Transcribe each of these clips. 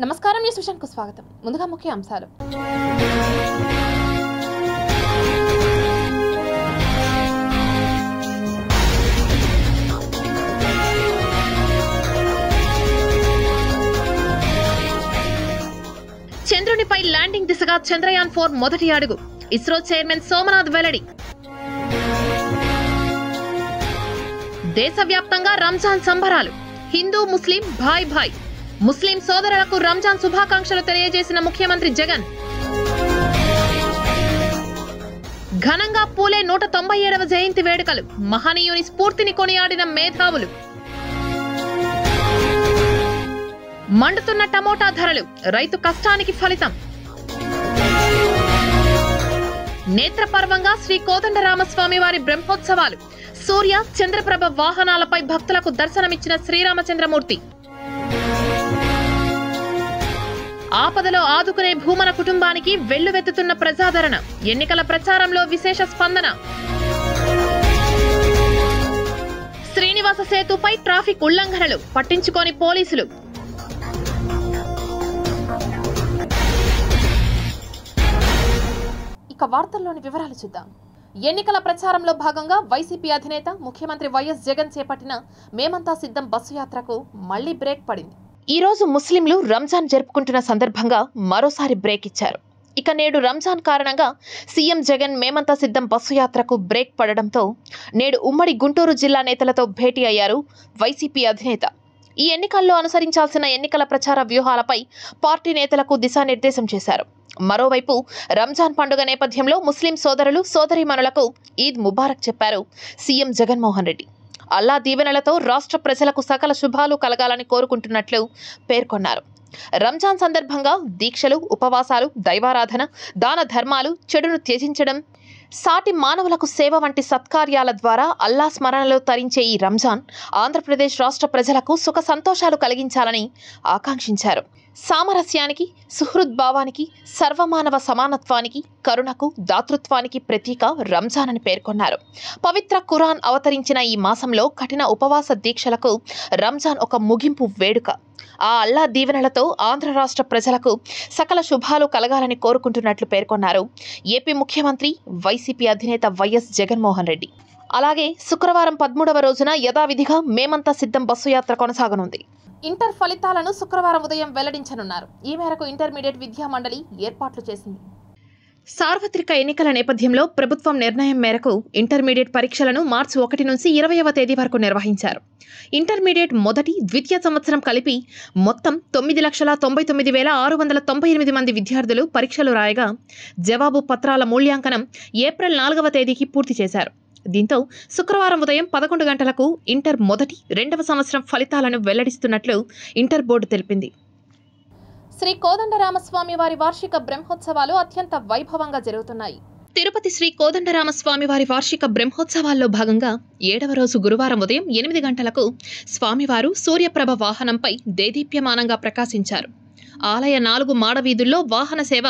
నమస్కారం news vision కు స్వాగతం. ముందుగా ముఖ్య అంశాలు. చంద్రునిపై ల్యాండింగ్ దిశగా చంద్రయాన్ 4 మొదటి అడుగు. ఇస్రో చైర్మన్ సోమనాథ్ వెల్లడి. దేశవ్యాప్తంగా రంజాన్ సంబరాలు. హిందూ ముస్లిం భాయ్ భాయ్. ముస్లిం సోదరులకు రంజాన్ శుభాకాంక్షలు తెలియజేసిన ముఖ్యమంత్రి జగన్. ఘనంగా పూలే 197వ జయంతి వేడుకలు. మహనీయుని స్ఫూర్తిని కొనియాడిన మేధావులు. మండుతున్న టమోటా ధరలు. రైతు కష్టానికి ఫలితం. నేత్రపర్వంగా శ్రీ కోదండరామస్వామి వారి బ్రహ్మోత్సవాలు. సూర్య చంద్రప్రభ వాహనాలపై భక్తులకు దర్శనమిచ్చిన శ్రీరామచంద్రమూర్తి. ఆపదలో ఆదుకునే భూమన కుటుంబానికి వెల్లువెత్తుతున్న ప్రజాదరణ. ఎన్నికల ప్రచారంలో విశేష స్పందన. శ్రీనివాస సేతుపై ట్రాఫిక్ ఉల్లంఘనలు పట్టించుకోని పోలీసులు. ఇక వార్తల్లోని వివరాలు చూద్దాం. ఎన్నికల ప్రచారంలో భాగంగా వైసీపీ అధినేత ముఖ్యమంత్రి వైఎస్ జగన్ చేపట్టిన మేమంతా సిద్ధం బస్సు యాత్రకు మళ్లీ బ్రేక్ పడింది. ఈ రోజు ముస్లింలు రంజాన్ జరుపుకుంటున్న సందర్భంగా మరోసారి బ్రేక్ ఇచ్చారు. ఇక నేడు రంజాన్ కారణంగా సీఎం జగన్ మేమంతా సిద్ధం బస్సు యాత్రకు బ్రేక్ పడడంతో నేడు ఉమ్మడి గుంటూరు జిల్లా నేతలతో భేటీ అయ్యారు వైసీపీ అధినేత. ఈ ఎన్నికల్లో అనుసరించాల్సిన ఎన్నికల ప్రచార వ్యూహాలపై పార్టీ నేతలకు దిశానిర్దేశం చేశారు. మరోవైపు రంజాన్ పండుగ నేపథ్యంలో ముస్లిం సోదరులు సోదరీమణులకు ఈద్ ముబారక్ చెప్పారు సీఎం జగన్మోహన్ రెడ్డి. అల్లా దీవెనలతో రాష్ట్ర ప్రజలకు సకల శుభాలు కలగాలని కోరుకుంటున్నట్లు పేర్కొన్నారు. రంజాన్ సందర్భంగా దీక్షలు, ఉపవాసాలు, దైవారాధన, దాన ధర్మాలు, చెడును త్యజించడం, సాటి మానవులకు సేవ వంటి సత్కార్యాల ద్వారా అల్లా స్మరణలో తరించే ఈ రంజాన్ ఆంధ్రప్రదేశ్ రాష్ట్ర ప్రజలకు సుఖ సంతోషాలు కలిగించాలని ఆకాంక్షించారు. సామరస్యానికి, సుహృద్భావానికి, సర్వమానవ సమానత్వానికి, కరుణకు, దాతృత్వానికి ప్రతీక రంజాన్ అని పేర్కొన్నారు. పవిత్ర ఖురాన్ అవతరించిన ఈ మాసంలో కఠిన ఉపవాస దీక్షలకు రంజాన్ ఒక ముగింపు వేడుక. ఆ అల్లా దీవెనలతో ఆంధ్ర రాష్ట్ర ప్రజలకు సకల శుభాలు కలగాలని కోరుకుంటున్నట్లు పేర్కొన్నారు ఏపీ ముఖ్యమంత్రి వైసీపీ అధినేత వైఎస్ జగన్మోహన్ రెడ్డి. అలాగే శుక్రవారం 13వ రోజున యథావిధిగా మేమంతా సిద్ధం బస్సు యాత్ర కొనసాగనుంది. ఇంటర్ ఫలితాలను శుక్రవారం ఉదయం వెల్లడించనున్నారు. ఈ మేరకు ఇంటర్మీడియట్ విద్యా మండలి ఏర్పాట్లు చేసింది. సార్వత్రిక ఎన్నికల నేపథ్యంలో ప్రభుత్వం నిర్ణయం మేరకు ఇంటర్మీడియట్ పరీక్షలను మార్చి 1 నుంచి 20వ తేదీ వరకు నిర్వహించారు. ఇంటర్మీడియట్ మొదటి, ద్వితీయ సంవత్సరం కలిపి మొత్తం 9,99,698 మంది విద్యార్థులు పరీక్షలు రాయగా జవాబు పత్రాల మూల్యాంకనం ఏప్రిల్ 4వ తేదీకి పూర్తి చేశారు. దీంతో శుక్రవారం ఉదయం 11 గంటలకు ఇంటర్ మొదటి, 2వ సంవత్సరం ఫలితాలను వెల్లడిస్తున్నట్లు ఇంటర్ బోర్డు తెలిపింది. శ్రీ కోదండరామస్వామి వారి వార్షిక బ్రహ్మోత్సవాలు అత్యంత వైభవంగా జరుగుతున్నాయి. తిరుపతి శ్రీ కోదండరామస్వామి వారి వార్షిక బ్రహ్మోత్సవాల్లో భాగంగా 7వ రోజు గురువారం ఉదయం 8 గంటలకు స్వామివారు సూర్యప్రభ వాహనంపై దేదీప్యమానంగా ప్రకాశించారు. ఆలయ 4 మాడవీధుల్లో వాహన సేవ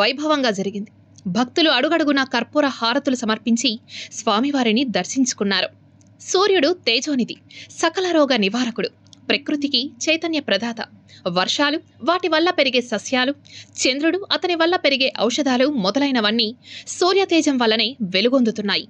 వైభవంగా జరిగింది. భక్తులు అడుగడుగునా కర్పూర హారతులు సమర్పించి స్వామివారిని దర్శించుకున్నారు. సూర్యుడు తేజోనిధి, సకల రోగ నివారకుడు, ప్రకృతికి చైతన్య ప్రదాత. వర్షాలు, వాటి వల్ల పెరిగే సస్యాలు, చంద్రుడు, అతని వల్ల పెరిగే ఔషధాలు మొదలైనవన్నీ సూర్యతేజం వల్లనే వెలుగొందుతున్నాయి.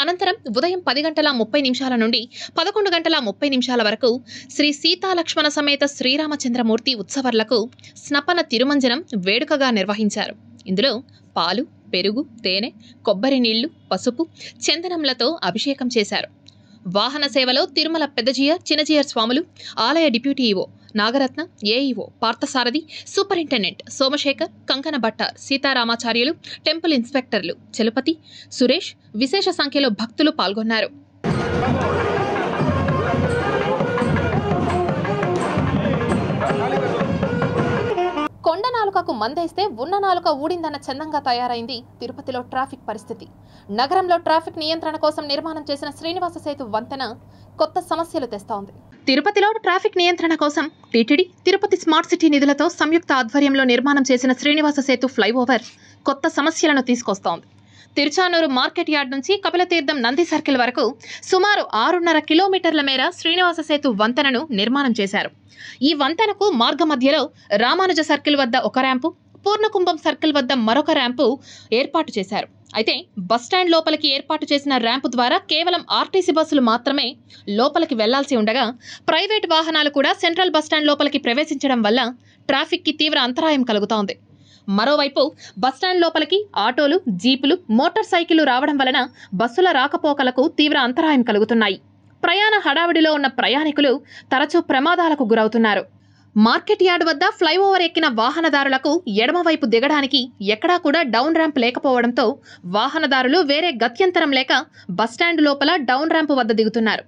అనంతరం ఉదయం 10:30 నుండి 11:30 వరకు శ్రీ సీతాలక్ష్మణ సమేత శ్రీరామచంద్రమూర్తి ఉత్సవర్లకు స్నపన తిరుమంజనం వేడుకగా నిర్వహించారు. ఇందులో పాలు, పెరుగు, తేనె, కొబ్బరి నీళ్లు, పసుపు, చందనంలతో అభిషేకం చేశారు. వాహన సేవలో తిరుమల పెద్దజీయర్, చిన్నజీయర్ స్వాములు, ఆలయ deputy EO Nagaratna, AEO Parthasarathi, superintendent Somasekhar, కంకణ భట్టార్, సీతారామాచార్యులు, టెంపుల్ ఇన్స్పెక్టర్లు చలపతి, సురేష్, విశేష సంఖ్యలో భక్తులు పాల్గొన్నారు. కొండ నాలుకకు మందేస్తే ఉన్న నాలుక ఊడిందన్న చందంగా తయారైంది తిరుపతిలో ట్రాఫిక్ పరిస్థితి. నగరంలో ట్రాఫిక్ నియంత్రణ కోసం నిర్మాణం చేసిన శ్రీనివాస సేతు వంతెన కొత్త సమస్యలు తెస్తోంది. తిరుపతిలో ట్రాఫిక్ నియంత్రణ కోసం టీటీడీ, తిరుపతి స్మార్ట్ సిటీ నిధులతో సంయుక్త ఆధ్వర్యంలో నిర్మాణం చేసిన శ్రీనివాస సేతు ఫ్లైఓవర్ కొత్త సమస్యలను తీసుకొస్తోంది. తిరుచానూరు మార్కెట్ యార్డ్ నుంచి కపిలతీర్థం నంది సర్కిల్ వరకు సుమారు 6.5 కిలోమీటర్ల మేర శ్రీనివాస సేతు వంతెనను నిర్మాణం చేశారు. ఈ వంతెనకు మార్గ మధ్యలో రామానుజ సర్కిల్ వద్ద ఒక ర్యాంపు, పూర్ణకుంభం సర్కిల్ వద్ద మరొక ర్యాంపు ఏర్పాటు చేశారు. అయితే బస్టాండ్ లోపలికి ఏర్పాటు చేసిన ర్యాంపు ద్వారా కేవలం ఆర్టీసీ బస్సులు మాత్రమే లోపలికి వెళ్లాల్సి ఉండగా ప్రైవేట్ వాహనాలు కూడా సెంట్రల్ బస్టాండ్ లోపలికి ప్రవేశించడం వల్ల ట్రాఫిక్కి తీవ్ర అంతరాయం కలుగుతోంది. మరోవైపు బస్టాండ్ లోపలికి ఆటోలు, జీపులు, మోటార్ సైకిళ్లు రావడం వలన బస్సుల రాకపోకలకు తీవ్ర అంతరాయం కలుగుతున్నాయి. ప్రయాణ హడావిడిలో ఉన్న ప్రయాణికులు తరచూ ప్రమాదాలకు గురవుతున్నారు. మార్కెట్ యార్డ్ వద్ద ఫ్లైఓవర్ ఎక్కిన వాహనదారులకు ఎడమవైపు దిగడానికి ఎక్కడా కూడా డౌన్ ర్యాంప్ లేకపోవడంతో వాహనదారులు వేరే గత్యంతరం లేక బస్టాండ్ లోపల డౌన్ ర్యాంప్ వద్ద దిగుతున్నారు.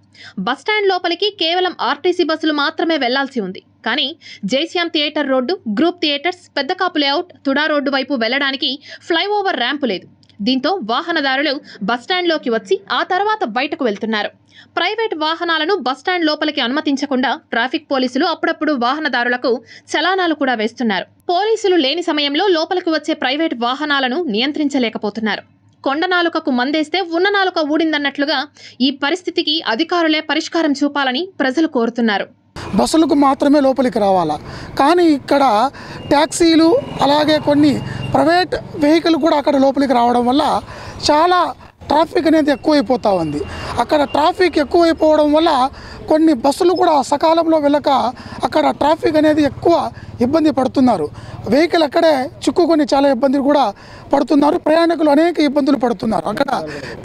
బస్టాండ్ లోపలికి కేవలం ఆర్టీసీ బస్సులు మాత్రమే వెళ్లాల్సి ఉంది. కానీ Jaishyam theatre road, group theatres, Peddakapu layout, TUDA road వైపు వెళ్లడానికి ఫ్లైఓవర్ ర్యాంపు లేదు. దీంతో వాహనదారులు బస్టాండ్లోకి వచ్చి ఆ తర్వాత బయటకు వెళ్తున్నారు. ప్రైవేట్ వాహనాలను బస్టాండ్ లోపలికి అనుమతించకుండా ట్రాఫిక్ పోలీసులు అప్పుడప్పుడు వాహనదారులకు చలానాలు కూడా వేస్తున్నారు. పోలీసులు లేని సమయంలో లోపలికి వచ్చే ప్రైవేట్ వాహనాలను నియంత్రించలేకపోతున్నారు. కొండ నాలుకకు మందేస్తే ఉన్న నాలుక ఊడిందన్నట్లుగా ఈ పరిస్థితికి అధికారులే పరిష్కారం చూపాలని ప్రజలు కోరుతున్నారు. బస్సులకు మాత్రమే లోపలికి రావాలా, కానీ ఇక్కడ ట్యాక్సీలు అలాగే కొన్ని ప్రైవేట్ వెహికల్ కూడా అక్కడ లోపలికి రావడం వల్ల చాలా ట్రాఫిక్ అనేది ఎక్కువైపోతూ ఉంది. అక్కడ ట్రాఫిక్ ఎక్కువైపోవడం వల్ల కొన్ని బస్సులు కూడా సకాలంలో వెళ్ళక అక్కడ ట్రాఫిక్ అనేది ఎక్కువ ఇబ్బంది పడుతున్నారు. వెహికల్ అక్కడే చిక్కుకొని చాలా ఇబ్బందులు కూడా పడుతున్నారు. ప్రయాణికులు అనేక ఇబ్బందులు పడుతున్నారు. అక్కడ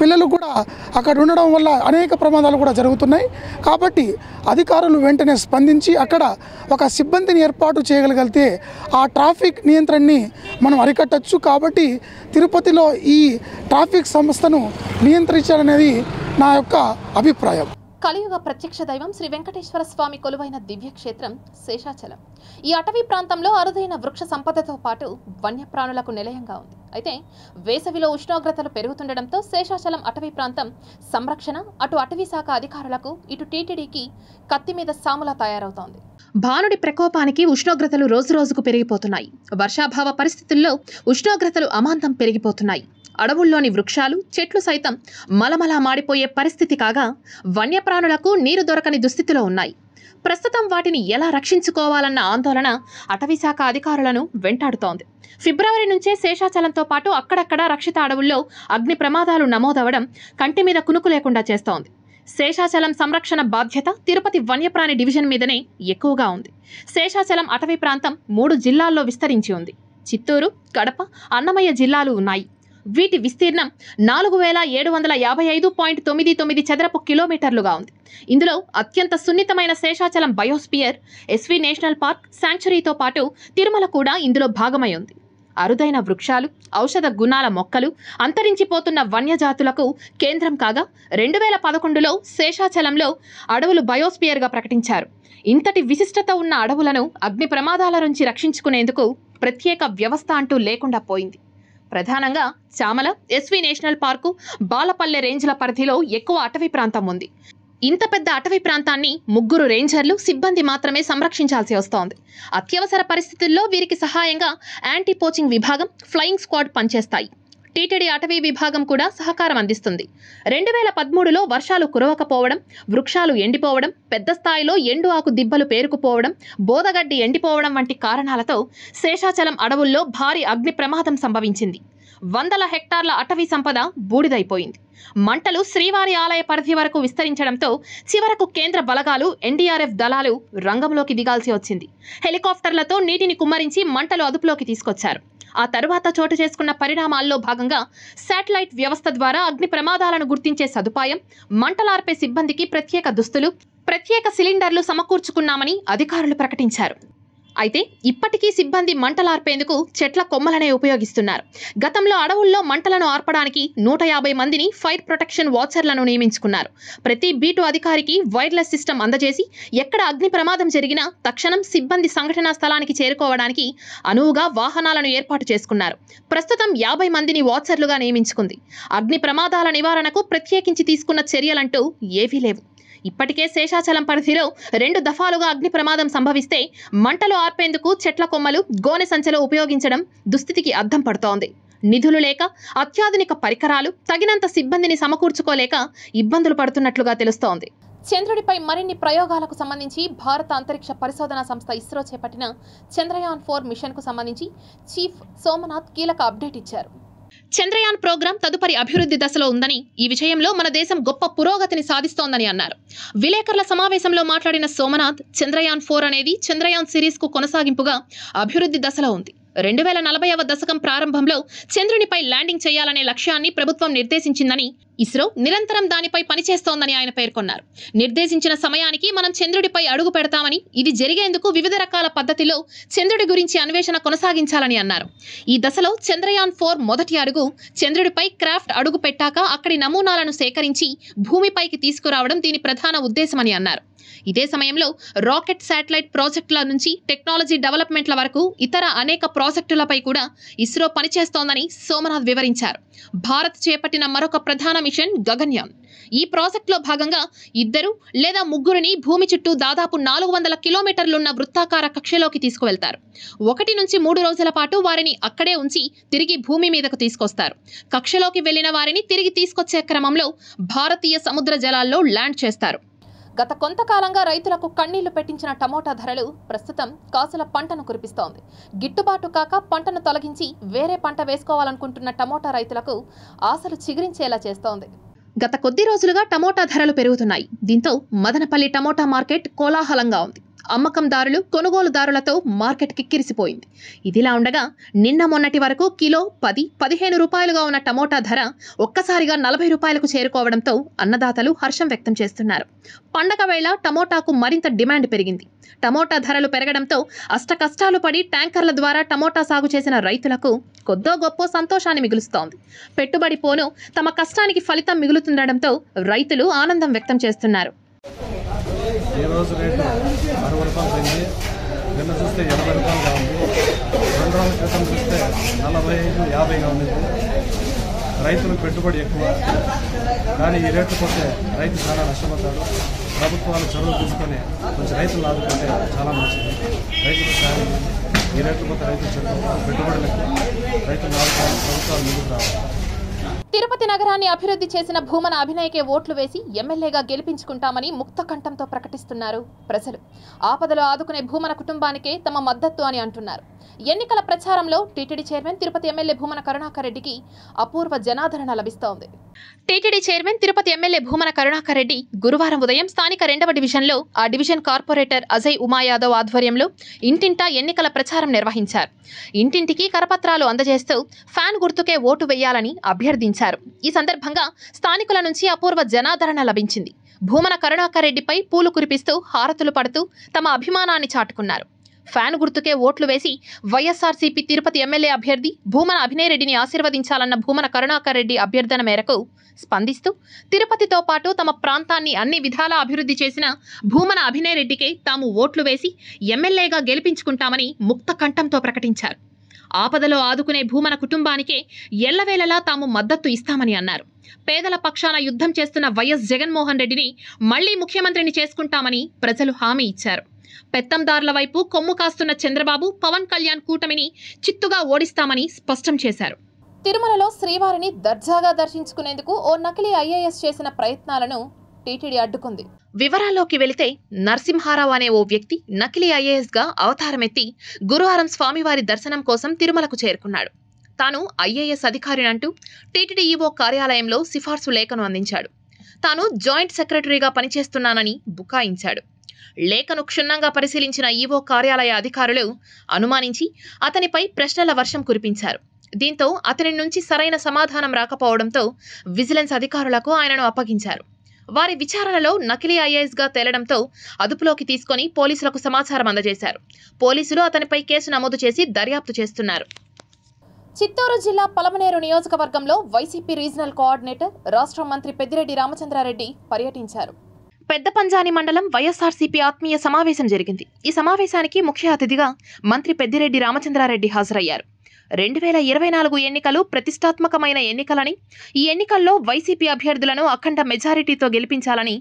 పిల్లలు కూడా అక్కడ ఉండడం వల్ల అనేక ప్రమాదాలు కూడా జరుగుతున్నాయి. కాబట్టి అధికారులు వెంటనే స్పందించి అక్కడ ఒక సిబ్బందిని ఏర్పాటు చేయగలిగితే ఆ ట్రాఫిక్ నియంత్రణని మనం అరికట్టచ్చు. కాబట్టి తిరుపతిలో ఈ ట్రాఫిక్ సంస్థను నియంత్రించాలనేది నా యొక్క అభిప్రాయం. కలియుగ ప్రత్యక్ష దైవం శ్రీ వెంకటేశ్వర స్వామి కొలువైన దివ్యక్షేత్రం శేషాచలం. ఈ అటవీ ప్రాంతంలో అరుదైన వృక్ష సంపదతో పాటు వన్యప్రాణులకు నిలయంగా ఉంది. అయితే వేసవిలో ఉష్ణోగ్రతలు పెరుగుతుండటంతో శేషాచలం అటవీ ప్రాంతం సంరక్షణ అటు అటవీ శాఖ అధికారులకు ఇటు టీటీడీకి కత్తి మీద సాములా తయారవుతోంది. భానుడి ప్రకోపానికి ఉష్ణోగ్రతలు రోజురోజుకు పెరిగిపోతున్నాయి. వర్షాభావ పరిస్థితుల్లో ఉష్ణోగ్రతలు అమాంతం పెరిగిపోతున్నాయి. అడవుల్లోని వృక్షాలు, చెట్లు సైతం మలమలా మాడిపోయే పరిస్థితి కాగా వన్యప్రాణులకు నీరు దొరకని దుస్థితిలో ఉన్నాయి. ప్రస్తుతం వాటిని ఎలా రక్షించుకోవాలన్న ఆందోళన అటవీశాఖ అధికారులను వెంటాడుతోంది. ఫిబ్రవరి నుంచే శేషాచలంతో పాటు అక్కడక్కడ రక్షిత అడవుల్లో అగ్ని ప్రమాదాలు నమోదవడం కంటి మీద కునుకు లేకుండా చేస్తోంది. శేషాచలం సంరక్షణ బాధ్యత తిరుపతి వన్యప్రాణి డివిజన్ మీదనే ఎక్కువగా ఉంది. శేషాచలం అటవీ ప్రాంతం 3 జిల్లాల్లో విస్తరించి ఉంది. చిత్తూరు, కడప, అన్నమయ్య జిల్లాలు ఉన్నాయి. వీటి విస్తీర్ణం 4755.99 చదరపు కిలోమీటర్లుగా ఉంది. ఇందులో అత్యంత సున్నితమైన Seshachalam biosphere, SV national park, శాంక్చురీతో పాటు తిరుమల కూడా ఇందులో భాగమై ఉంది. అరుదైన వృక్షాలు, ఔషధ గుణాల మొక్కలు, అంతరించిపోతున్న వన్యజాతులకు కేంద్రం కాగా 2011లో శేషాచలంలో అడవులు బయోస్పియర్గా ప్రకటించారు. ఇంతటి విశిష్టత ఉన్న అడవులను అగ్ని ప్రమాదాల నుంచి రక్షించుకునేందుకు ప్రత్యేక వ్యవస్థ అంటూ లేకుండా పోయింది. ప్రధానంగా Chamala, SV national park, Balapalle రేంజ్ల పరిధిలో ఎక్కువ అటవీ ప్రాంతం ఉంది. ఇంత పెద్ద అటవీ ప్రాంతాన్ని 3 రేంజర్లు, సిబ్బంది మాత్రమే సంరక్షించాల్సి వస్తోంది. అత్యవసర పరిస్థితుల్లో వీరికి సహాయంగా యాంటీ పోచింగ్ విభాగం, ఫ్లయింగ్ స్క్వాడ్ పనిచేస్తాయి. టీటీడీ అటవీ విభాగం కూడా సహకారం అందిస్తుంది. 2013లో వర్షాలు కురవకపోవడం, వృక్షాలు ఎండిపోవడం, పెద్ద స్థాయిలో ఎండు ఆకు దిబ్బలు పేరుకుపోవడం, బోదగడ్డి ఎండిపోవడం వంటి కారణాలతో శేషాచలం అడవుల్లో భారీ అగ్ని ప్రమాదం సంభవించింది. వందల హెక్టార్ల అటవీ సంపద బూడిదైపోయింది. మంటలు శ్రీవారి ఆలయ పరిధి వరకు విస్తరించడంతో చివరకు కేంద్ర బలగాలు, ఎన్డీఆర్ఎఫ్ దళాలు రంగంలోకి దిగాల్సి వచ్చింది. హెలికాప్టర్లతో నీటిని కుమ్మరించి మంటలు అదుపులోకి తీసుకొచ్చారు. ఆ తరువాత చోటు చేసుకున్న పరిణామాల్లో భాగంగా శాటిలైట్ వ్యవస్థ ద్వారా అగ్ని ప్రమాదాలను గుర్తించే సదుపాయం, మంటలార్పే సిబ్బందికి ప్రత్యేక దుస్తులు, ప్రత్యేక సిలిండర్లు సమకూర్చుకున్నామని అధికారులు ప్రకటించారు. అయితే ఇప్పటికీ సిబ్బంది మంటలార్పేందుకు చెట్ల కొమ్మలనే ఉపయోగిస్తున్నారు. గతంలో అడవుల్లో మంటలను ఆర్పడానికి 150 మందిని ఫైర్ ప్రొటెక్షన్ వాచర్లను నియమించుకున్నారు. ప్రతి బీటు అధికారికి వైర్లెస్ సిస్టమ్ అందజేసి ఎక్కడ అగ్ని ప్రమాదం జరిగినా తక్షణం సిబ్బంది సంఘటనా స్థలానికి చేరుకోవడానికి అనువుగా వాహనాలను ఏర్పాటు చేసుకున్నారు. ప్రస్తుతం 50 మందిని వాచర్లుగా నియమించుకుంది. అగ్ని ప్రమాదాల నివారణకు ప్రత్యేకించి తీసుకున్న చర్యలంటూ ఏవీ లేవు. ఇప్పటికే శేషాచలం పరిధిలో 2 దఫాలుగా అగ్ని ప్రమాదం సంభవిస్తే మంటలు ఆర్పేందుకు చెట్ల కొమ్మలు, గోనె సంచలు ఉపయోగించడం దుస్థితికి అద్దం పడుతోంది. నిధులు లేక, అత్యాధునిక పరికరాలు, తగినంత సిబ్బందిని సమకూర్చుకోలేక ఇబ్బందులు పడుతున్నట్లుగా తెలుస్తోంది. చంద్రుడిపై మరిన్ని ప్రయోగాలకు సంబంధించి భారత అంతరిక్ష పరిశోధనా సంస్థ ఇస్రో చేపట్టిన చంద్రయాన్-4 మిషన్కు సంబంధించి చీఫ్ సోమనాథ్ కీలక అప్డేట్ ఇచ్చారు. చంద్రయాన్ ప్రోగ్రాం తదుపరి అభివృద్ధి దశలో ఉందని, ఈ విషయంలో మన దేశం గొప్ప పురోగతిని సాధిస్తోందని అన్నారు. విలేకరుల సమావేశంలో మాట్లాడిన సోమనాథ్, చంద్రయాన్-4 అనేది చంద్రయాన్ సిరీస్ కు కొనసాగింపుగా అభివృద్ధి దశలో ఉంది. 2040వ దశకం ప్రారంభంలో చంద్రునిపై ల్యాండింగ్ చేయాలనే లక్ష్యాన్ని ప్రభుత్వం నిర్దేశించిందని, ఇస్రో నిరంతరం దానిపై పనిచేస్తోందని ఆయన పేర్కొన్నారు. నిర్దేశించిన సమయానికి మనం చంద్రుడిపై అడుగు పెడతామని, ఇది జరిగేందుకు వివిధ రకాల పద్ధతిలో చంద్రుడి గురించి అన్వేషణ కొనసాగించాలని అన్నారు. ఈ దశలో చంద్రయాన్-4 మొదటి అడుగు చంద్రుడిపై క్రాఫ్ట్ అడుగు పెట్టాక అక్కడి నమూనాలను సేకరించి భూమిపైకి తీసుకురావడం దీని ప్రధాన ఉద్దేశమని అన్నారు. ఇదే సమయంలో రాకెట్, శాటిలైట్ ప్రాజెక్టుల నుంచి టెక్నాలజీ డెవలప్మెంట్ల వరకు ఇతర అనేక ప్రాజెక్టులపై కూడా ఇస్రో పనిచేస్తోందని సోమనాథ్ వివరించారు. భారత్ చేపట్టిన మరొక ప్రధాన మిషన్ గగన్యాన్. ఈ ప్రాజెక్టులో భాగంగా 2 లేదా 3 భూమి చుట్టూ దాదాపు 400 కిలోమీటర్లున్న వృత్తాకార కక్షలోకి తీసుకువెళ్తారు. 1 నుంచి 3 రోజుల పాటు వారిని అక్కడే ఉంచి తిరిగి భూమి మీదకు తీసుకొస్తారు. కక్షలోకి వెళ్లిన వారిని తిరిగి తీసుకొచ్చే క్రమంలో భారతీయ సముద్ర జలాల్లో ల్యాండ్ చేస్తారు. గత కొంతకాలంగా రైతులకు కన్నీళ్లు పెట్టించిన టమోటా ధరలు ప్రస్తుతం కాసుల పంటను కురిపిస్తోంది. గిట్టుబాటు కాక పంటను తొలగించి వేరే పంట వేసుకోవాలనుకుంటున్న టమోటా రైతులకు ఆశలు చిగురించేలా చేస్తోంది. గత కొద్ది రోజులుగా టమోటా ధరలు పెరుగుతున్నాయి. దీంతో మదనపల్లి టమోటా మార్కెట్ కోలాహలంగా ఉంది. అమ్మకందారులు, కొనుగోలుదారులతో మార్కెట్ కిక్కిరిసిపోయింది. ఇదిలా ఉండగా నిన్న మొన్నటి వరకు కిలో 10-15 రూపాయలుగా ఉన్న టమోటా ధర ఒక్కసారిగా 40 రూపాయలకు చేరుకోవడంతో అన్నదాతలు హర్షం వ్యక్తం చేస్తున్నారు. పండగ వేళ టమోటాకు మరింత డిమాండ్ పెరిగింది. టమోటా ధరలు పెరగడంతో అష్టకష్టాలు పడి ట్యాంకర్ల ద్వారా టమోటా సాగు చేసిన రైతులకు కొద్దో గొప్ప సంతోషాన్ని మిగులుస్తోంది. పెట్టుబడి పోను తమ కష్టానికి ఫలితం మిగులుతుండడంతో రైతులు ఆనందం వ్యక్తం చేస్తున్నారు. ఈ రోజు రేటు 60 రూపాయలు అయింది. నిన్న చూస్తే 80 రూపాయలుగా ఉంది. 2 రోజుల క్రితం చూస్తే 45-50గా ఉంది. రైతులకు పెట్టుబడి ఎక్కువ, కానీ ఈ రేట్లు పోతే రైతు చాలా నష్టపోతాడు. ప్రభుత్వాలు చదువు తీసుకొని కొంచెం రైతులు ఆదుకుంటే చాలా మంచిది. రైతులు సాయం ఈ రేట్లు పోతే రైతులు చెప్పుకోవాలి, పెట్టుబడులు ఎక్కువ, రైతులు ఆదుకోవాలి, ప్రభుత్వాలు ముందుకు రావాలి. తిరుపతి నగరాన్ని అభివృద్ధి చేసిన భూమన అభినయకే ఓట్లు వేసి ఎమ్మెల్యేగా గెలిపించుకుంటామని ముక్త కంఠంతో ప్రకటిస్తున్నారు ప్రజలు. ఆపదలో ఆదుకునే భూమన కుటుంబానికే తమ మద్దతు అని అంటున్నారు. ఎన్నికల ప్రచారంలో TTD chairman Tirupati MLA Bhumana Karunakar రెడ్డికి అపూర్వ జనాదరణ లభిస్తోంది. TTD chairman Tirupati MLA Bhumana Karunakar Reddy గురువారం ఉదయం స్థానిక 2వ డివిజన్లో ఆ డివిజన్ కార్పొరేటర్ అజయ్ ఉమాయాదవ్ ఆధ్వర్యంలో ఇంటింటా ఎన్నికల ప్రచారం నిర్వహించారు. ఇంటింటికి కరపత్రాలు అందజేస్తూ ఫ్యాన్ గుర్తుకే ఓటు వేయాలని అభ్యర్థించారు. ఈ సందర్భంగా స్థానికుల నుంచి అపూర్వ జనాదరణ లభించింది. భూమన కరుణాకర్ రెడ్డిపై పూలు కురిపిస్తూ హారతులు పడుతూ తమ అభిమానాన్ని చాటుకున్నారు. ఫ్యాన్ గుర్తుకే ఓట్లు వేసి వైఎస్ఆర్సీపీ తిరుపతి ఎమ్మెల్యే అభ్యర్థి భూమన అభినయ్ రెడ్డిని ఆశీర్వదించాలన్న భూమన కరుణాకర్ రెడ్డి అభ్యర్థన మేరకు స్పందిస్తూ తిరుపతితో పాటు తమ ప్రాంతాన్ని అన్ని విధాలా అభివృద్ధి చేసిన భూమన అభినయ్ రెడ్డికే తాము ఓట్లు వేసి ఎమ్మెల్యేగా గెలిపించుకుంటామని ముక్త కంఠంతో ప్రకటించారు. ఆపదలో ఆదుకునే భూమన కుటుంబానికే ఎల్లవేళలా తాము మద్దతు ఇస్తామని అన్నారు. పేదల పక్షాన యుద్ధం చేస్తున్న వైఎస్ జగన్మోహన్ రెడ్డిని మళ్లీ ముఖ్యమంత్రిని చేసుకుంటామని ప్రజలు హామీ ఇచ్చారు. పెత్తందారుల వైపు కొమ్ము కాస్తున్న చంద్రబాబు, పవన్ కళ్యాణ్ కూటమిని చిత్తుగా ఓడిస్తామని స్పష్టం చేశారు. తిరుమలలో శ్రీవారిని దర్జాగా దర్శించుకునేందుకు ఓ నకిలీ ఐఏఎస్ చేసిన ప్రయత్నాలను టీటీడీ అడ్డుకుంది. వివరాల్లోకి వెళితే నరసింహారావు అనే ఓ వ్యక్తి నకిలీ ఐఏఎస్గా అవతారమెత్తి గురువారం స్వామివారి దర్శనం కోసం తిరుమలకు చేరుకున్నాడు. తాను ఐఏఎస్ అధికారినంటూ టీటీడీ ఈవో కార్యాలయంలో సిఫార్సు లేఖను అందించాడు. తాను జాయింట్ సెక్రటరీగా పనిచేస్తున్నానని బుకాయించాడు. లేఖను క్షుణ్ణంగా పరిశీలించిన ఈవో కార్యాలయ అధికారులు అనుమానించి అతనిపై ప్రశ్నల వర్షం కురిపించారు. దీంతో అతని నుంచి సరైన సమాధానం రాకపోవడంతో విజిలెన్స్ అధికారులకు ఆయనను అప్పగించారు. వారి విచారణలో నకిలీ ఐఏఎస్గా తేలడంతో అదుపులోకి తీసుకుని పోలీసులకు సమాచారం అందజేశారు. పోలీసులు అతనిపై కేసు నమోదు చేసి దర్యాప్తు చేస్తున్నారు. చిత్తూరు జిల్లా పలమనేరు నియోజకవర్గంలో వైసీపీ రీజనల్ కోఆర్డినేటర్ రాష్ట్ర మంత్రి పెద్దిరెడ్డి రామచంద్రారెడ్డి పర్యటించారు. పెద్ద పంజాని మండలం వైఎస్ఆర్సీపీ ఆత్మీయ సమావేశం జరిగింది. ఈ సమావేశానికి ముఖ్య అతిథిగా మంత్రి పెద్దిరెడ్డి రామచంద్రారెడ్డి హాజరయ్యారు. 2024 ఎన్నికలు ప్రతిష్టాత్మకమైన ఎన్నికలని, ఈ ఎన్నికల్లో వైసీపీ అభ్యర్థులను అఖండ మెజారిటీతో గెలిపించాలని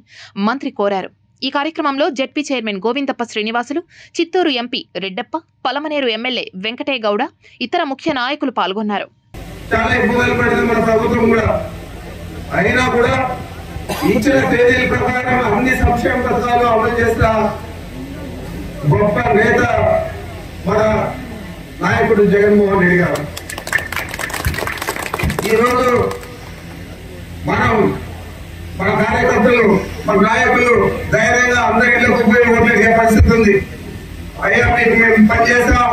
మంత్రి కోరారు. ఈ కార్యక్రమంలో ZP chairman Govindappa Srinivasulu, Chittoor MP Reddappa, Palamaner MLA Venkategowda, ఇతర ముఖ్య నాయకులు పాల్గొన్నారు. చాలా ఇబ్బందులు పడింది మన ప్రభుత్వం కూడా. అయినా కూడా ఇచ్చిన తేదీల ప్రకారం అన్ని సంక్షేమ పథకాలు అమలు చేసిన గొప్ప నేత మన నాయకుడు జగన్మోహన్ రెడ్డి గారు. ఈరోజు మనం మన కార్యకర్తలు మన నాయకులు ధైర్యంగా అందరి ఇళ్లకు పోయి ఓట్లు అడిగే పరిస్థితి ఉంది. అయ్యా మీకు మేము పనిచేస్తాం,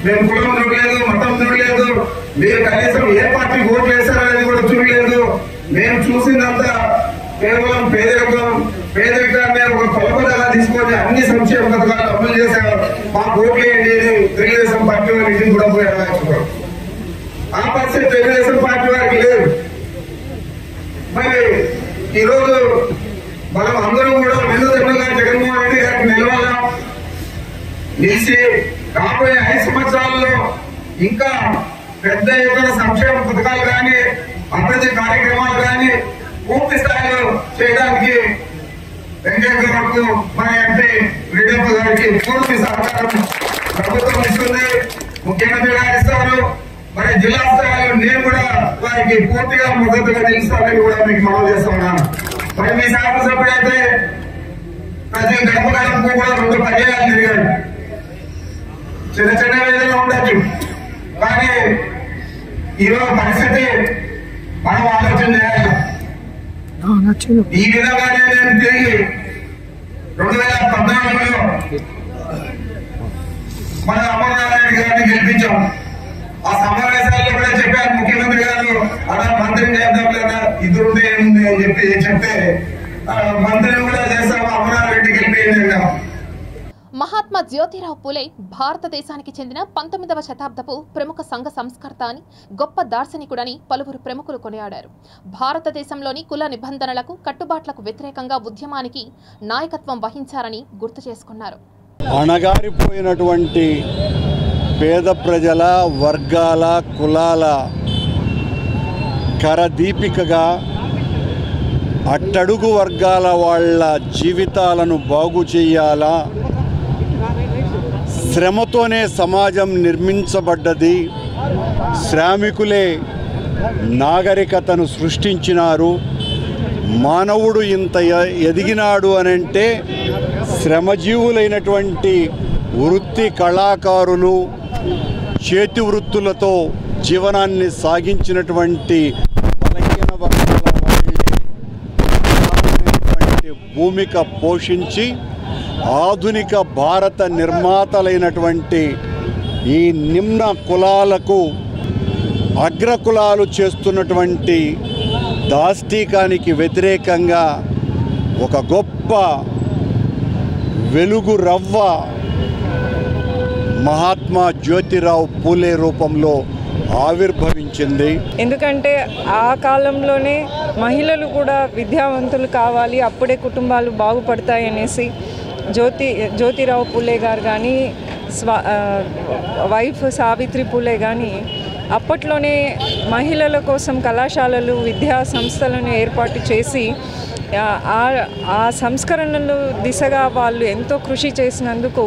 మేము కులం చూడలేదు, మతం చూడలేదు, మీరు కనీసం ఏ పార్టీకి ఓట్లు వేస్తారనేది కూడా చూడలేదు. మేము చూసిందంతా కేవలం పేదరికాన్ని ఒక కొలబద్దగా తీసుకొని అన్ని సంక్షేమ పథకాలు అమలు చేశారు. మా ఓట్లు వేయండి తెలుగుదేశం పార్టీ వారికి కూడా పోయారు. ఆ పరిస్థితి తెలుగుదేశం పార్టీ వారికి లేదు. మరి ఈరోజు మనం అందరం కూడా వెన్నుదన్నుగా జగన్మోహన్ రెడ్డి గారికి నిలవాలా, నిలిచి రాబోయే 5 సంవత్సరాల్లో ఇంకా పెద్ద ఎత్తున సంక్షేమ పథకాలు కానీ అభివృద్ధి కార్యక్రమాలు కానీ పూర్తి స్థాయిలో చేయడానికి వెంకయ్యకు మన ఎంపీ రెడ్డప్ప గారికి పూర్తి సహకారం ప్రభుత్వం ఇస్తుంది, ముఖ్యమంత్రి గారు ఇస్తారు. మరి జిల్లా స్థాయిలో నేను కూడా వారికి పూర్తిగా మద్దతుగా నిలుస్తానని కూడా మీకు మనవి చేస్తా ఉన్నాను. మరి మీ శాసనసభ్యుడైతే ప్రతి గడప గడపకు కూడా 2 పర్యాయాలు తిరిగాడు. చిన్న చిన్న వేదన ఉండొచ్చు, కానీ ఈరోజు పరిస్థితి మనం ఆలోచన చేయాలి. ఈ విధంగానే నేను తిరిగి 2014లో మన అమర్నారాయణ గారిని గెలిపించాం. ఆ సమావేశాల్లో కూడా చెప్పారు ముఖ్యమంత్రి గారు, అలా మంత్రిని చేద్దాం లేదా ఇద్దరుంటే ఏముంది అని చెప్తే మంత్రిని కూడా చేస్తాము, అమర్నారాయణ గెలిపేయండి. మహాత్మా జ్యోతిరావు పూలే భారతదేశానికి చెందిన 19వ శతాబ్దపు ప్రముఖ సంఘ సంస్కర్త అని, గొప్ప దార్శనికుడని పలువురు ప్రముఖులు కొనియాడారు. భారతదేశంలోని కుల నిబంధనలకు కట్టుబాట్లకు వ్యతిరేకంగా ఉద్యమానికి నాయకత్వం వహించారని గుర్తు చేసుకున్నారు. అణగారిపోయినటువంటి పేద ప్రజల వర్గాల కులాల కరదీపికగా అట్టడుగు వర్గాల వాళ్ళ జీవితాలను బాగు చేయాలా, శ్రమతోనే సమాజం నిర్మించబడ్డది, శ్రామికులే నాగరికతను సృష్టించినారు, మానవుడు ఇంత ఎదిగినాడు అనంటే శ్రమజీవులైనటువంటి వృత్తి కళాకారులు చేతి వృత్తులతో జీవనాన్ని సాగించినటువంటి బలహీన వర్గాల వాళ్ళే భూమిక పోషించి ఆధునిక భారత నిర్మాతలైనటువంటి ఈ నిమ్న కులాలకు అగ్రకులాలు చేస్తున్నటువంటి దాష్టీకానికి వ్యతిరేకంగా ఒక గొప్ప వెలుగు రవ్వ మహాత్మా జ్యోతిరావు పూలే రూపంలో ఆవిర్భవించింది. ఎందుకంటే ఆ కాలంలోనే మహిళలు కూడా విద్యావంతులు కావాలి, అప్పుడే కుటుంబాలు బాగుపడతాయి అనేసి జ్యోతిరావు పూలే గారు కానీ వైఫ్ సావిత్రి పూలే కానీ అప్పట్లోనే మహిళల కోసం కళాశాలలు విద్యా సంస్థలను ఏర్పాటు చేసి ఆ సంస్కరణలు దిశగా వాళ్ళు ఎంతో కృషి చేసినందుకు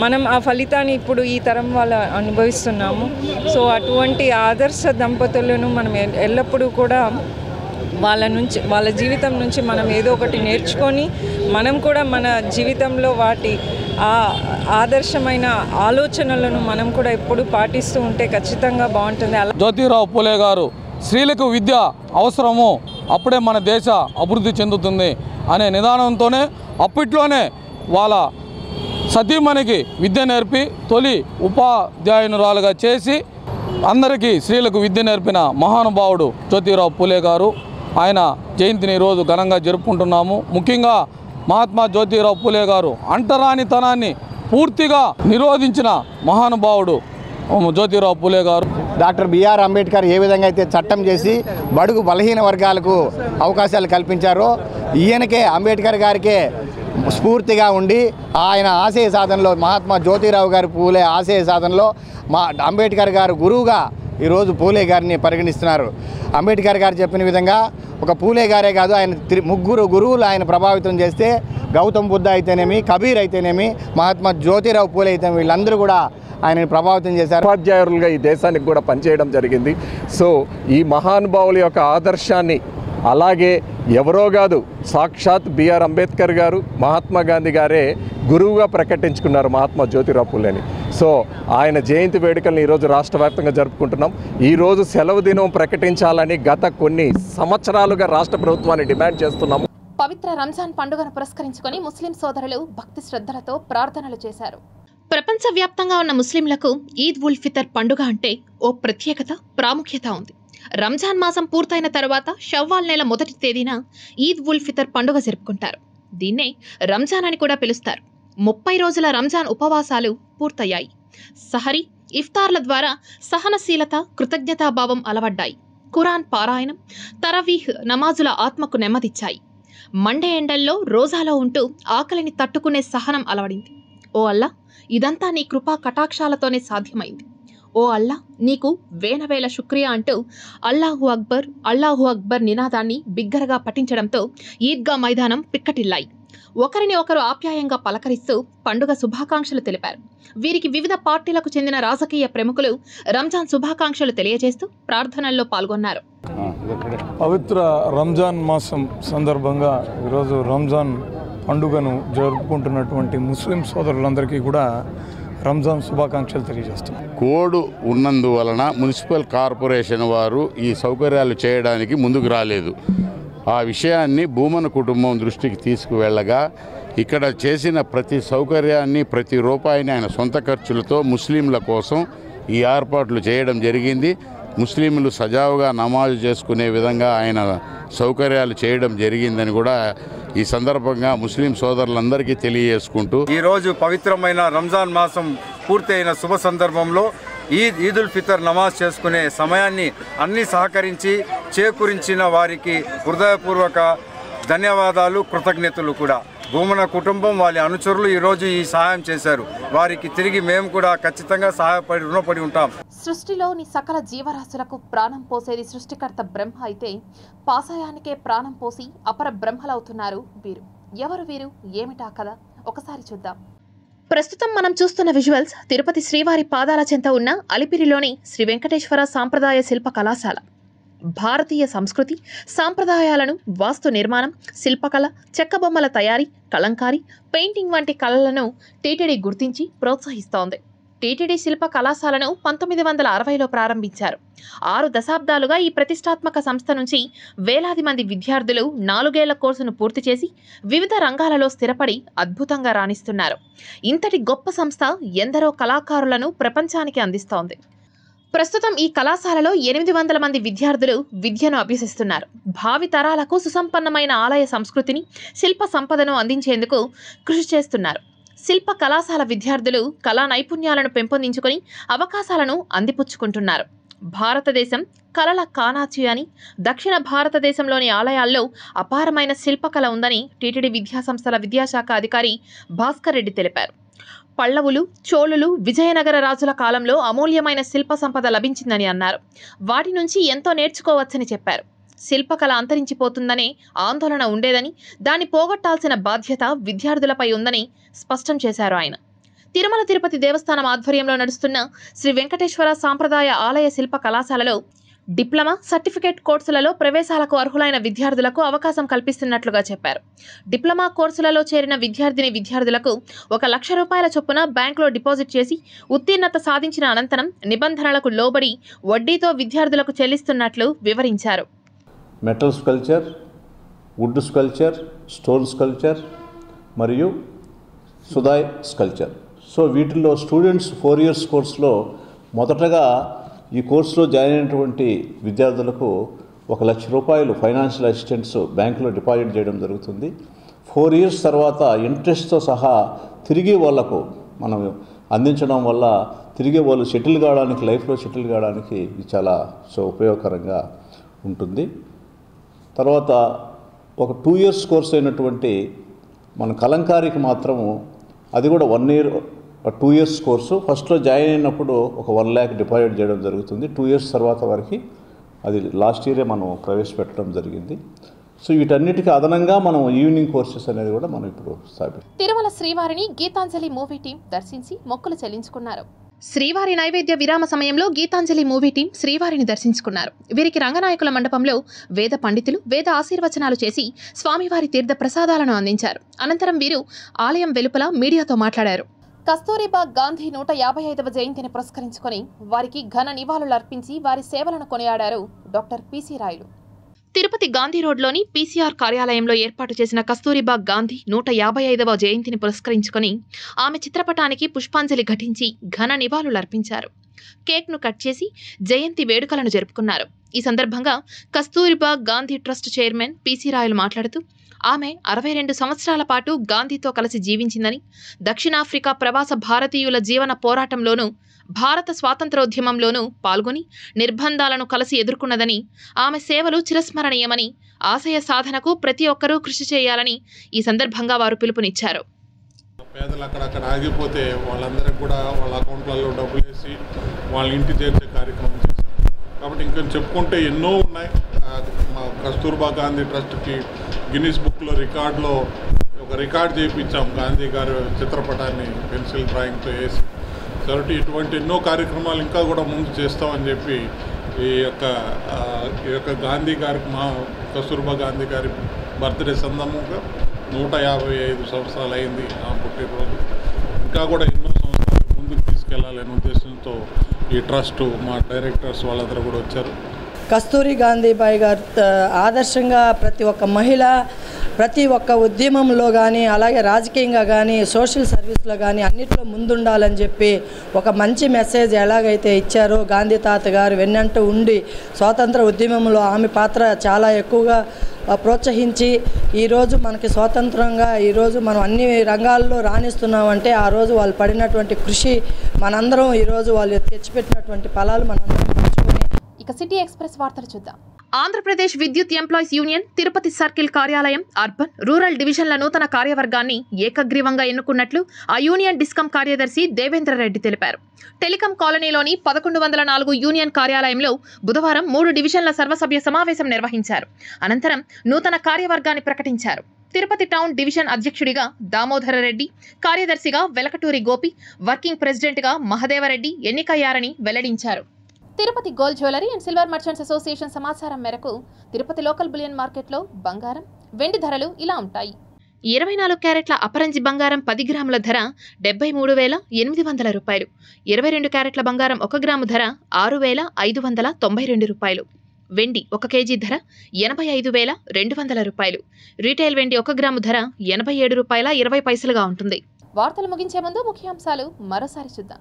మనం ఆ ఫలితాన్ని ఇప్పుడు ఈ తరం వాళ్ళు అనుభవిస్తున్నాము. సో అటువంటి ఆదర్శ దంపతులను మనం ఎల్లప్పుడూ కూడా వాళ్ళ జీవితం నుంచి మనం ఏదో ఒకటి నేర్చుకొని మనం కూడా మన జీవితంలో వాటి ఆ ఆదర్శమైన ఆలోచనలను మనం కూడా ఎప్పుడు పాటిస్తూ ఉంటే ఖచ్చితంగా బాగుంటుంది. జ్యోతిరావు పూలే గారు స్త్రీలకు విద్య అవసరము, అప్పుడే మన దేశ అభివృద్ధి చెందుతుంది అనే నిదానంతోనే అప్పట్లోనే వాళ్ళ సతీమణికి విద్య నేర్పి తొలి ఉపాధ్యాయునురాలుగా చేసి అందరికీ స్త్రీలకు విద్య నేర్పిన మహానుభావుడు జ్యోతిరావు పూలే గారు. ఆయన జయంతిని ఈరోజు ఘనంగా జరుపుకుంటున్నాము. ముఖ్యంగా మహాత్మా జ్యోతిరావు పూలే గారు అంటరానితనాన్ని పూర్తిగా నిరోధించిన మహానుభావుడు జ్యోతిరావు పూలే గారు. డాక్టర్ బిఆర్ అంబేద్కర్ ఏ విధంగా అయితే చట్టం చేసి బడుగు బలహీన వర్గాలకు అవకాశాలు కల్పించారో ఈయనకే అంబేద్కర్ గారికే స్ఫూర్తిగా ఉండి ఆయన ఆశయ సాధనలో మహాత్మా జ్యోతిరావు గారి పూలే ఆశయ సాధనలో అంబేద్కర్ గారు గురువుగా ఈరోజు పూలే గారిని పరిగణిస్తున్నారు. అంబేద్కర్ గారు చెప్పిన విధంగా ఒక పూలే గారే కాదు, ఆయన 3 గురువులు ఆయన ప్రభావితం చేస్తే, గౌతమ్ బుద్ధ అయితేనేమి, కబీర్ అయితేనేమి, మహాత్మా జ్యోతిరావు పూలే అయితే వీళ్ళందరూ కూడా ఆయనని ప్రభావితం చేశారు. ఉపాధ్యాయులుగా ఈ దేశానికి కూడా పనిచేయడం జరిగింది. సో ఈ మహానుభావుల యొక్క ఆదర్శాన్ని అలాగే ఎవరో కాదు, సాక్షాత్ బిఆర్ అంబేద్కర్ గారు, మహాత్మా గాంధీ గారే గురువుగా ప్రకటించుకున్నారు మహాత్మా జ్యోతిరావు పూలేని. సో ఆయన జయంతి వేడుకలను ఈరోజు రాష్ట్ర వ్యాప్తంగా జరుపుకుంటున్నాం. ఈరోజు సెలవు దినం ప్రకటించాలని గత కొన్ని సంవత్సరాలుగా రాష్ట్ర ప్రభుత్వాన్ని డిమాండ్ చేస్తున్నాము. పవిత్ర రంజాన్ పండుగను పురస్కరించుకొని ముస్లిం సోదరులు భక్తి శ్రద్ధలతో ప్రార్థనలు చేశారు. ప్రపంచవ్యాప్తంగా ఉన్న ముస్లింలకు ఈద్ ఉల్ ఫితర్ పండుగ అంటే ఓ ప్రత్యేకత, ప్రాముఖ్యత ఉంది. రంజాన్ మాసం పూర్తయిన తరువాత షవ్వాల్ నెల మొదటి తేదీన ఈద్ ఉల్ ఫితర్ పండుగ జరుపుకుంటారు. దీన్నే రంజాన్ అని కూడా పిలుస్తారు. 30 రోజుల రంజాన్ ఉపవాసాలు పూర్తయ్యాయి. సహరీ, ఇఫ్తార్ల ద్వారా సహనశీలత, కృతజ్ఞతాభావం అలవడ్డాయి. ఖురాన్ పారాయణం, తరవీహ్ నమాజుల ఆత్మకు నెమ్మదిచ్చాయి. మండే ఎండల్లో రోజాలో ఉంటూ ఆకలిని తట్టుకునే సహనం అలవడింది. ఓ అల్లా, ఇదంతా నీ కృపా కటాక్షాలతోనే సాధ్యమైంది. ఓ అల్లా, నీకు వేల శుక్రియా అంటూ అల్లాహు అక్బర్, అల్లాహు అక్బర్ నినాదాన్ని బిగ్గరగా పఠించడంతో ఈద్గా మైదానం పిక్కటిల్లాయి. ఒకరిని ఒకరు ఆప్యాయంగా పలకరిస్తూ పండుగ శుభాకాంక్షలు తెలిపారు. వీరికి వివిధ పార్టీలకు చెందిన రాజకీయ ప్రముఖులు రంజాన్ శుభాకాంక్షలు తెలియజేస్తూ ప్రార్థనల్లో పాల్గొన్నారు. పవిత్ర రంజాన్ మాసం సందర్భంగా ఈరోజు రంజాన్ పండుగను జరుపుకుంటున్నటువంటి ముస్లిం సోదరులందరికీ కూడా రంజాన్ శుభాకాంక్షలు తెలియజేస్తాం. కోడ్ ఉన్నందువలన మున్సిపల్ కార్పొరేషన్ వారు ఈ సౌకర్యాలు చేయడానికి ముందుకు రాలేదు. ఆ విషయాన్ని భూమన కుటుంబం దృష్టికి తీసుకువెళ్ళగా ఇక్కడ చేసిన ప్రతి సౌకర్యాన్ని, ప్రతి రూపాయిని ఆయన సొంత ఖర్చులతో ముస్లింల కోసం ఈ ఏర్పాట్లు చేయడం జరిగింది. ముస్లింలు సజావుగా నమాజు చేసుకునే విధంగా ఆయన సౌకర్యాలు చేయడం జరిగిందని కూడా ఈ సందర్భంగా ముస్లిం సోదరులందరికీ తెలియజేసుకుంటూ, ఈరోజు పవిత్రమైన రంజాన్ మాసం పూర్తయిన శుభ సందర్భంలో ఈద్ ఉల్ ఫితర్ నమాజ్ చేసుకునే సమయాన్ని అన్ని సహకరించి చేకూరించిన వారికి హృదయపూర్వక ధన్యవాదాలు, కృతజ్ఞతలు కూడా. భూమన కుటుంబం, వారి అనుచరులు ఈరోజు ఈ సహాయం చేశారు. వారికి తిరిగి మేము కూడా ఖచ్చితంగా రుణపడి ఉంటాం. సృష్టిలోని సకల జీవరాశులకు ప్రాణం పోసేది సృష్టికర్త బ్రహ్మ అయితే, పాసాయానికే ప్రాణం పోసి అపర బ్రహ్మలవుతున్నారు వీరు. ఎవరు వీరు, ఏమిటా కదా ఒకసారి చూద్దాం. ప్రస్తుతం మనం చూస్తున్న విజువల్స్ తిరుపతి శ్రీవారి పాదాల చెంత ఉన్న అలిపిరిలోని శ్రీ వెంకటేశ్వర సాంప్రదాయ శిల్ప కళాశాల. భారతీయ సంస్కృతి, సాంప్రదాయాలను, వాస్తు నిర్మాణం, శిల్పకళ, చెక్కబొమ్మల తయారీ, కలంకారీ, పెయింటింగ్ వంటి కళలను టీటీడీ గుర్తించి ప్రోత్సహిస్తోంది. టీటీడీ శిల్ప కళాశాలను 1960లో ప్రారంభించారు. 6 దశాబ్దాలుగా ఈ ప్రతిష్టాత్మక సంస్థ నుంచి వేలాది మంది విద్యార్థులు 4 ఏళ్ల కోర్సును పూర్తి చేసి వివిధ రంగాలలో స్థిరపడి అద్భుతంగా రాణిస్తున్నారు. ఇంతటి గొప్ప సంస్థ ఎందరో కళాకారులను ప్రపంచానికి అందిస్తోంది. ప్రస్తుతం ఈ కళాశాలలో 800 మంది విద్యార్థులు విద్యను అభ్యసిస్తున్నారు. భావి తరాలకు సుసంపన్నమైన ఆలయ సంస్కృతిని, శిల్ప సంపదను అందించేందుకు కృషి చేస్తున్నారు. శిల్ప కళాశాల విద్యార్థులు కళా నైపుణ్యాలను పెంపొందించుకొని అవకాశాలను అందిపుచ్చుకుంటున్నారు. భారతదేశం కళల కానాచి అని, దక్షిణ భారతదేశంలోని ఆలయాల్లో అపారమైన శిల్పకళ ఉందని టీటీడీ విద్యాసంస్థల విద్యాశాఖ అధికారి భాస్కర్ రెడ్డి తెలిపారు. పల్లవులు, చోళులు, విజయనగర రాజుల కాలంలో అమూల్యమైన శిల్ప సంపద లభించిందని అన్నారు. వాటి నుంచి ఎంతో నేర్చుకోవచ్చని చెప్పారు. శిల్పకళ అంతరించిపోతుందనే ఆందోళన ఉండేదని, దాన్ని పోగొట్టాల్సిన బాధ్యత విద్యార్థులపై ఉందని స్పష్టం చేశారు ఆయన. తిరుమల తిరుపతి దేవస్థానం ఆధ్వర్యంలో నడుస్తున్న శ్రీ వెంకటేశ్వర సాంప్రదాయ ఆలయ శిల్ప కళాశాలలో డిప్లొమా, సర్టిఫికేట్ కోర్సులలో ప్రవేశాలకు అర్హులైన విద్యార్థులకు అవకాశం కల్పిస్తున్నట్లుగా చెప్పారు. డిప్లొమా కోర్సులలో చేరిన విద్యార్థులకు 1 లక్ష రూపాయల చొప్పున బ్యాంకులో డిపాజిట్ చేసి ఉత్తీర్ణత సాధించిన అనంతరం నిబంధనలకు లోబడి వడ్డీతో విద్యార్థులకు చెల్లిస్తున్నట్లు వివరించారు. Metal sculpture, wood sculpture, stone sculpture మరియు సుదాయ్ స్కల్చర్. సో వీటిల్లో స్టూడెంట్స్ 4 ఇయర్స్ కోర్సులో మొదటగా ఈ కోర్సులో జాయిన్ అయినటువంటి విద్యార్థులకు 1 లక్ష రూపాయలు ఫైనాన్షియల్ అసిస్టెంట్స్ బ్యాంకులో డిపాజిట్ చేయడం జరుగుతుంది. 4 ఇయర్స్ తర్వాత ఇంట్రెస్ట్తో సహా తిరిగి వాళ్లకు మనం అందించడం వల్ల తిరిగి వాళ్ళు సెటిల్ కావడానికి, లైఫ్లో సెటిల్ కావడానికి ఇది చాలా ఉపయోగకరంగా ఉంటుంది. తర్వాత ఒక 2 ఇయర్స్ కోర్స్ అయినటువంటి మన కలంకారీకి మాత్రము అది కూడా 1 ఇయర్ 2 years కోర్సు. ఫస్ట్లో జాయిన్ అయినప్పుడు ఒక 1 lakh డిపాజిట్ చేయడం జరుగుతుంది. 2 years తర్వాత వరకు అది లాస్ట్ ఇయరే మనం ప్రవేశపెట్టడం జరిగింది. సో వీటన్నిటికీ అదనంగా మనం ఈవినింగ్ కోర్సెస్ అనేది కూడా మనం ఇప్పుడు స్థాపించాం. తిరుమల శ్రీవారిని గీతాంజలి మూవీ టీం దర్శించి మొక్కులు చెల్లించుకున్నారు. శ్రీవారి నైవేద్య విరామ సమయంలో గీతాంజలి మూవీ టీం శ్రీవారిని దర్శించుకున్నారు. వీరికి రంగనాయకుల మండపంలో వేద పండితులు వేద ఆశీర్వచనాలు చేసి స్వామివారి తీర్థ ప్రసాదాలను అందించారు. అనంతరం వీరు ఆలయం వెలుపల మీడియాతో మాట్లాడారు. కస్తూరిబా గాంధీ 155వ జయంతిని పురస్కరించుకొని వారికి ఘన నివాళులు అర్పించి వారి సేవలను కొనియాడారు డాక్టర్ పిసి రాయుడు. తిరుపతి గాంధీ రోడ్లోని పీసీఆర్ కార్యాలయంలో ఏర్పాటు చేసిన కస్తూరిబా గాంధీ 155వ జయంతిని పురస్కరించుకొని ఆమె చిత్రపటానికి పుష్పాంజలి ఘటించి ఘన నివాళులర్పించారు. కేక్ను కట్ చేసి జయంతి వేడుకలను జరుపుకున్నారు. ఈ సందర్భంగా Kasturba Gandhi trust chairman PC Rayulu మాట్లాడుతూ ఆమె 62 సంవత్సరాల పాటు గాంధీతో కలిసి జీవించిందని, దక్షిణాఫ్రికా ప్రవాస భారతీయుల జీవన పోరాటంలోనూ భారత స్వాతంత్రోద్యమంలోనూ పాల్గొని నిర్బంధాలను కలిసి ఎదుర్కొన్నదని, ఆమె సేవలు చిరస్మరణీయమని, ఆశయ సాధనకు ప్రతి ఒక్కరూ కృషి చేయాలని ఈ సందర్భంగా వారు పిలుపునిచ్చారు. పేదలు అక్కడక్కడ ఆగిపోతే వాళ్ళందరికీ కూడా వాళ్ళ అకౌంట్లలో డబ్బులు వేసి వాళ్ళ ఇంటి చేర్చే కార్యక్రమం చేశారు. కాబట్టి ఇంకా చెప్పుకుంటే ఎన్నో ఉన్నాయి. మా కస్తూర్బా గాంధీ ట్రస్ట్కి గిన్నిస్ బుక్లో రికార్డులో ఒక రికార్డ్ చేయించాం. గాంధీ గారి చిత్రపటాన్ని పెన్సిల్ డ్రాయింగ్తో వేసి. కాబట్టి ఇటువంటి ఎన్నో కార్యక్రమాలు ఇంకా కూడా ముందు చేస్తామని చెప్పి ఈ యొక్క గాంధీ గారికి మా కస్తూర్బా గాంధీ గారి బర్త్డే సందర్భంగా 155 సంవత్సరాలు అయింది ఆ పుట్టినరోజు. ఇంకా కూడా ఎన్నో సంవత్సరాలు ముందుకు తీసుకెళ్లాలనే ఉద్దేశంతో ఈ ట్రస్ట్ మా డైరెక్టర్స్ వాళ్ళందరూ కూడా వచ్చారు. కస్తూరి గాంధీబాయి గారు ఆదర్శంగా ప్రతి ఒక్క మహిళ ప్రతి ఒక్క ఉద్యమంలో కానీ అలాగే రాజకీయంగా కానీ సోషల్ సర్వీస్లో కానీ అన్నిట్లో ముందుండాలని చెప్పి ఒక మంచి మెసేజ్ ఎలాగైతే ఇచ్చారో గాంధీ తాత గారు వెన్నంటూ ఉండి స్వాతంత్ర ఉద్యమంలో ఆమె పాత్ర చాలా ఎక్కువగా ప్రోత్సహించి ఈరోజు మనకి స్వాతంత్రంగా ఈరోజు మనం అన్ని రంగాల్లో రాణిస్తున్నామంటే ఆ రోజు వాళ్ళు పడినటువంటి కృషి మనందరం ఈరోజు వాళ్ళు తెచ్చిపెట్టినటువంటి ఫలాలు మనందరం పంచుకొని. ఇక సిటీ ఎక్స్ప్రెస్ వార్తలు చూద్దాం. ఆంధ్రప్రదేశ్ విద్యుత్ ఎంప్లాయీస్ యూనియన్ తిరుపతి సర్కిల్ కార్యాలయం అర్బన్ రూరల్ డివిజన్ల నూతన కార్యవర్గాన్ని ఏకగ్రీవంగా ఎన్నుకున్నట్లు ఆ యూనియన్ డిస్కమ్ కార్యదర్శి దేవేంద్ర రెడ్డి తెలిపారు. టెలికాం కాలనీలోని 1104 యూనియన్ కార్యాలయంలో బుధవారం 3 డివిజన్ల సర్వసభ్య సమావేశం నిర్వహించారు. అనంతరం నూతన కార్యవర్గాన్ని ప్రకటించారు. తిరుపతి టౌన్ డివిజన్ అధ్యక్షుడిగా దామోదర రెడ్డి, కార్యదర్శిగా వెలకటూరి గోపి, వర్కింగ్ ప్రెసిడెంట్గా మహదేవరెడ్డి ఎన్నికయ్యారని వెల్లడించారు. Tirupati gold jewellery and silver merchants association సమాచారం మేరకు తిరుపతి లోకల్ బులియన్ మార్కెట్లో బంగారం, వెండి ధరలు ఇలా ఉంటాయి. 24 క్యారెట్ల అపరంజి బంగారం 10 గ్రాముల ధర 73,800 రూపాయలు. 22 క్యారెట్ల బంగారం 1 గ్రాము ధర 6,592 రూపాయలు. వెండి 1 కేజీ ధర 85,200 రూపాయలు. రీటైల్ వెండి 1 గ్రాము ధర 87 రూపాయల 20 పైసలుగా ఉంటుంది. వార్తలు ముగించే ముందు ముఖ్యాంశాలు మరోసారి చూద్దాం.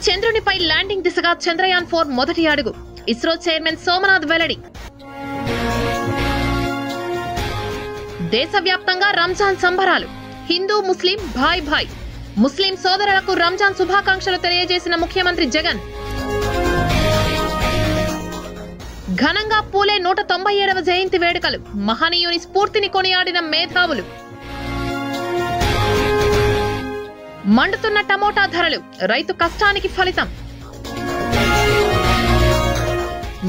చంద్రునిపై ల్యాండింగ్ దిశగా చంద్రయాన్ 4 మొదటి అడుగు. ఇస్రో చైర్మన్ సోమనాథ్ వెల్లడి. దేశవ్యాప్తంగా రంజాన్ సంబరాలు. హిందూ ముస్లిం భాయ్ భాయ్. ముస్లిం సోదరులకు రంజాన్ శుభాకాంక్షలు తెలియజేసిన ముఖ్యమంత్రి జగన్. ఘనంగా పూలే 197వ జయంతి వేడుకలు. మహనీయుని స్ఫూర్తిని కొనియాడిన మేధావులు. మండుతున్న టమోటా ధరలు. రైతు కష్టానికి ఫలితం.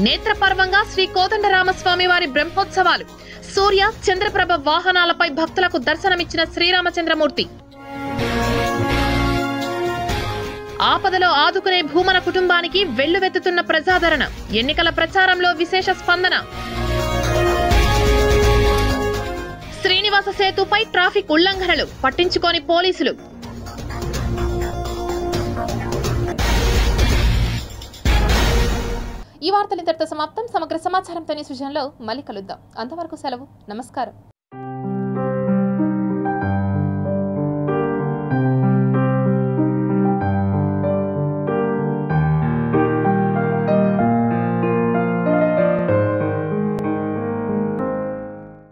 నేత్రపర్వంగా శ్రీ కోదండరామస్వామి వారి బ్రహ్మోత్సవాలు. సూర్య చంద్రప్రభ వాహనాలపై భక్తులకు దర్శనమిచ్చిన శ్రీరామచంద్రమూర్తి. ఆపదలో ఆదుకునే భూమన కుటుంబానికి వెల్లువెత్తుతున్న ప్రజాదరణ. ఎన్నికల ప్రచారంలో విశేష స్పందన. శ్రీనివాస సేతుపై ట్రాఫిక్ ఉల్లంఘనలు పట్టించుకోని పోలీసులు. ఈ వార్తలు ఇంతటితో సమాప్తం. సమగ్ర సమాచారంతో న్యూస్ విజన్లో మళ్ళీ కలుద్దాం. అంతవరకు సెలవు. నమస్కారం.